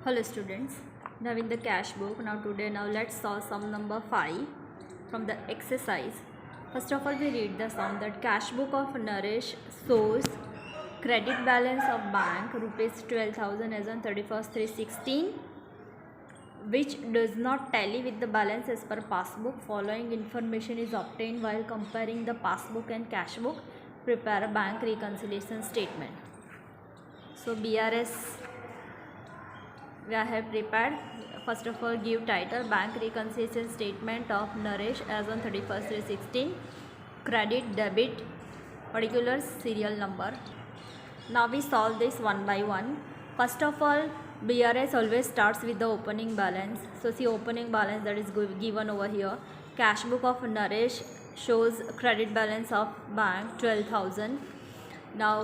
Hello students, now in the cash book, now let's solve sum number 5 from the exercise. First of all we read the sum that cash book of Naresh shows credit balance of bank rupees 12,000 as on 31st 3/16 which does not tally with the balance as per passbook. Following information is obtained while comparing the passbook and cash book. Prepare a bank reconciliation statement. So BRS we have prepared. First of all, give title bank reconciliation statement of Naresh as on 31st 3/16, credit debit particulars serial number. Now we solve this one by one. First of all, BRS always starts with the opening balance. So see opening balance that is given over here. Cash book of Naresh shows credit balance of bank 12,000. Now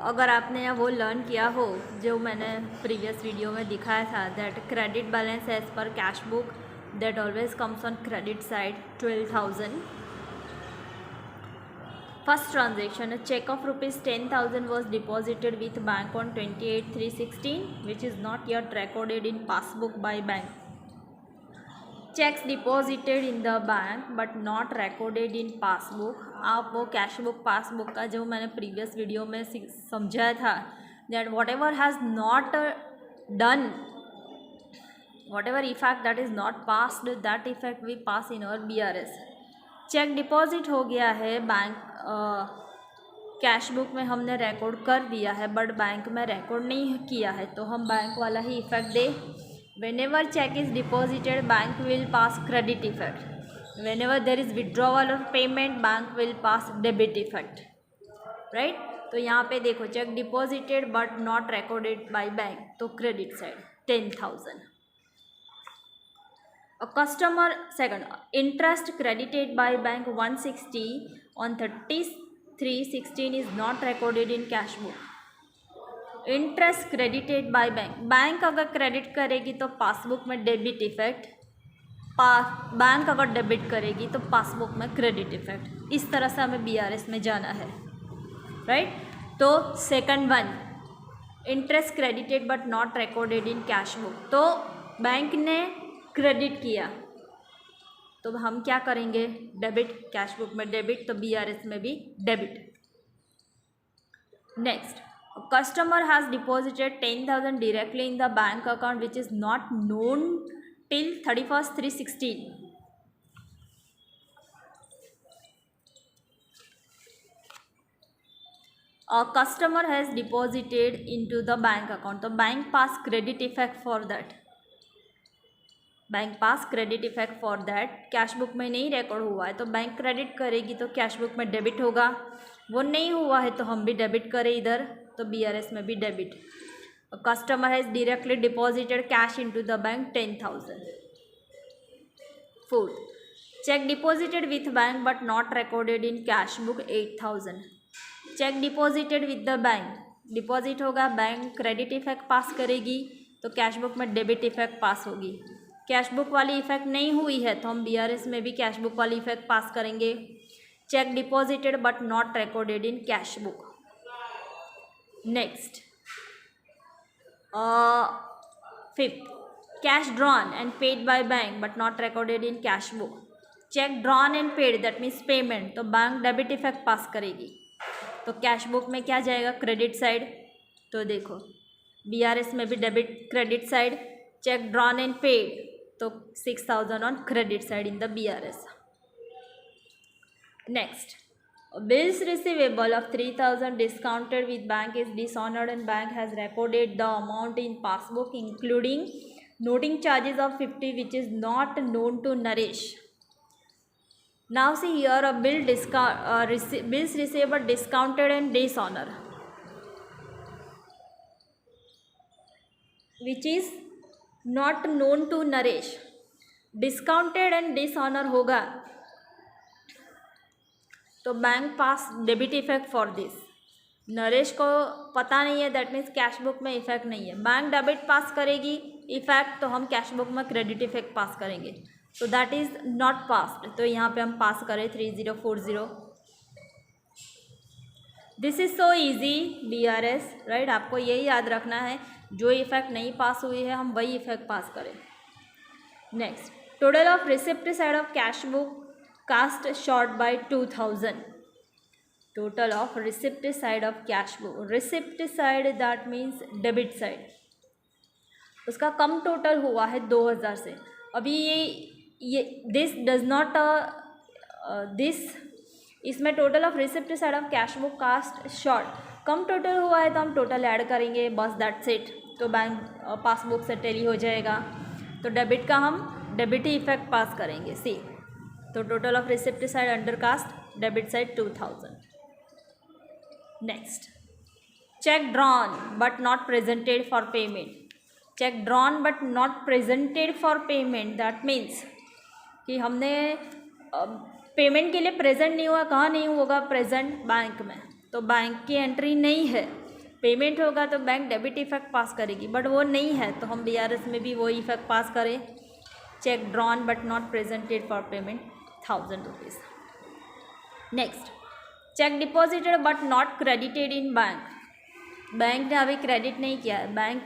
अगर आपने यहाँ वो learn किया हो जो मैंने previous video में दिखाया था that credit balance as per cash book that always comes on credit side 12,000. First transaction a check of rupees 10,000 was deposited with bank on 28/3/16 which is not yet recorded in passbook by bank. Checks deposited in the bank but not recorded in passbook. आप वो cash book passbook का जो मैंने previous video में समझाया था that whatever has not done whatever effect that is not passed that effect we pass in our BRS. Cheque deposit हो गया है बैंक कैश बुक में हमने रिकॉर्ड कर दिया है बट बैंक में रिकॉर्ड नहीं किया है तो हम बैंक वाला ही इफेक्ट दे. Whenever check is deposited, bank will pass credit effect. Whenever there is withdrawal or payment, bank will pass debit effect. Right? तो यहाँ पे देखो check deposited but not recorded by bank तो credit side 10,000. A customer second interest credited by bank 160 on 30/3/16 is not recorded in cash book. Interest credited by bank. Bank अगर credit करेगी तो passbook में debit effect. Bank अगर debit करेगी तो passbook में credit effect. इस तरह से हमें BRS में जाना है. राइट तो second one interest credited but not recorded in cash book. तो बैंक ने क्रेडिट किया तो हम क्या करेंगे डेबिट. कैश बुक में डेबिट तो BRS में भी debit. Next customer has deposited 10,000 directly in the bank account which is not known till 31st 3/16. A customer has deposited into the bank account तो bank pass credit effect for that. Bank pass credit effect for that. Cash book में नहीं record हुआ है तो bank credit करेगी तो cash book में debit होगा. वो नहीं हुआ है तो हम भी डेबिट करें इधर तो BRS में भी debit. Customer has directly deposited cash into the bank 10,000. Fourth check deposited with bank but not recorded in cash book 8,000. Check deposited with the bank deposit होगा बैंक क्रेडिट इफेक्ट पास करेगी तो cash book में debit effect पास होगी. Cash book वाली effect नहीं हुई है तो हम BRS में भी कैश बुक वाली इफेक्ट पास करेंगे. Check deposited but not recorded in cash book. Next, fifth, cash drawn and paid by bank but not recorded in cash book. Check drawn and paid that means payment तो bank debit effect पास करेगी तो cash book में क्या जाएगा credit side. तो देखो BRS में भी debit credit side. Check drawn and paid तो 6,000 on credit side in the BRS. Next bills receivable of 3,000 discounted with bank is dishonored and bank has recorded the amount in passbook including noting charges of 50 which is not known to Naresh. Now see here a bills receivable discounted and dishonor which is not known to Naresh. discounted and dishonor होगा तो bank pass debit effect for this. Naresh को पता नहीं है that means cash book में effect नहीं है. Bank debit पास करेगी इफेक्ट तो हम कैश बुक में क्रेडिट इफेक्ट पास करेंगे तो दैट इज़ नॉट पास्ड. तो यहाँ पे हम पास करें 3040. This is so easy BRS, right. आपको यही याद रखना है, जो इफेक्ट नहीं पास हुई है हम वही इफेक्ट पास करें। Next, total of receipt side of cash book cast short by 2000। Total of receipt side of cash book, receipt side that means debit side, उसका कम टोटल हुआ है 2000 से। अभी ये दिस डज नॉट दिस, इसमें total of receipt side of cash book cast short कम total हुआ है तो हम टोटल ऐड करेंगे, बस दैट्स इट। तो बैंक पासबुक से टैली हो जाएगा। तो डेबिट का हम डेबिट ही इफेक्ट पास करेंगे, सी। तो total of receipt side under cast, debit side 2000। Next, cheque drawn but not presented for payment. Cheque drawn but not presented for payment, that means कि हमने पेमेंट के लिए प्रेजेंट नहीं हुआ, कहाँ नहीं होगा प्रेजेंट, बैंक में। तो बैंक की एंट्री नहीं है, पेमेंट होगा तो बैंक डेबिट इफेक्ट पास करेगी, बट वो नहीं है तो हम BRS में भी वो इफेक्ट पास करें। Check drawn but not presented for payment 1000 rupees. Next, check deposited but not credited in bank. Bank ने अभी क्रेडिट नहीं किया है, बैंक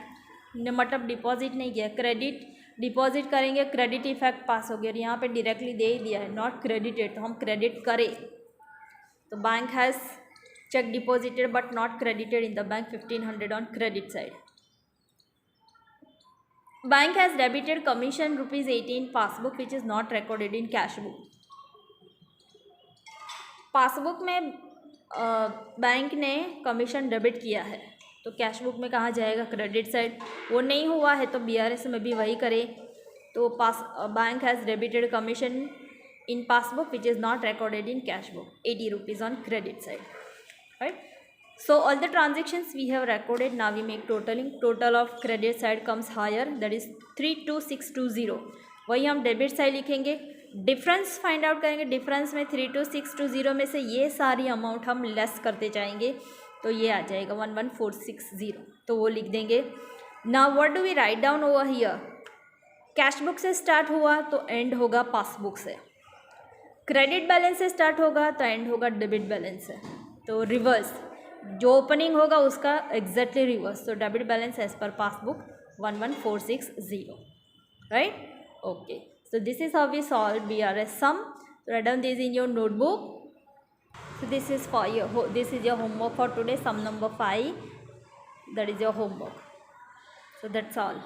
ने मतलब डिपॉजिट नहीं किया, क्रेडिट डिपॉजिट करेंगे, क्रेडिट इफेक्ट पास हो गया। यहाँ पे डायरेक्टली दे ही दिया है नॉट क्रेडिटेड, तो हम क्रेडिट करें। तो bank has check deposited but not credited in the bank 1500 on credit side. Bank has debited commission ₹18 passbook which is not recorded in cash book. Passbook में बैंक ने commission debit किया है तो cash book में कहाँ जाएगा, credit side. वो नहीं हुआ है तो BRS में भी वही करें। तो bank has debited commission in passbook which is not recorded in cash book, 80 rupees on credit side, right. So all the transactions we have recorded, now we make totaling. Total of credit side comes higher, that is 32620। वही हम debit side लिखेंगे, difference find out करेंगे। Difference में 32620 में से ये सारी amount हम लेस करते जाएंगे तो ये आ जाएगा 11460, तो वो लिख देंगे। Now what do we write down over here, cash book से स्टार्ट हुआ तो एंड होगा पासबुक से, क्रेडिट बैलेंस से स्टार्ट होगा तो एंड होगा डेबिट बैलेंस से। तो रिवर्स, जो ओपनिंग होगा उसका एग्जैक्टली रिवर्स। तो debit balance as per passbook 11460, right. Okay, so this is how we solve BRS sum. Write down this in your notebook. So this is your homework for today, sum number 5, that is your homework. So that's all.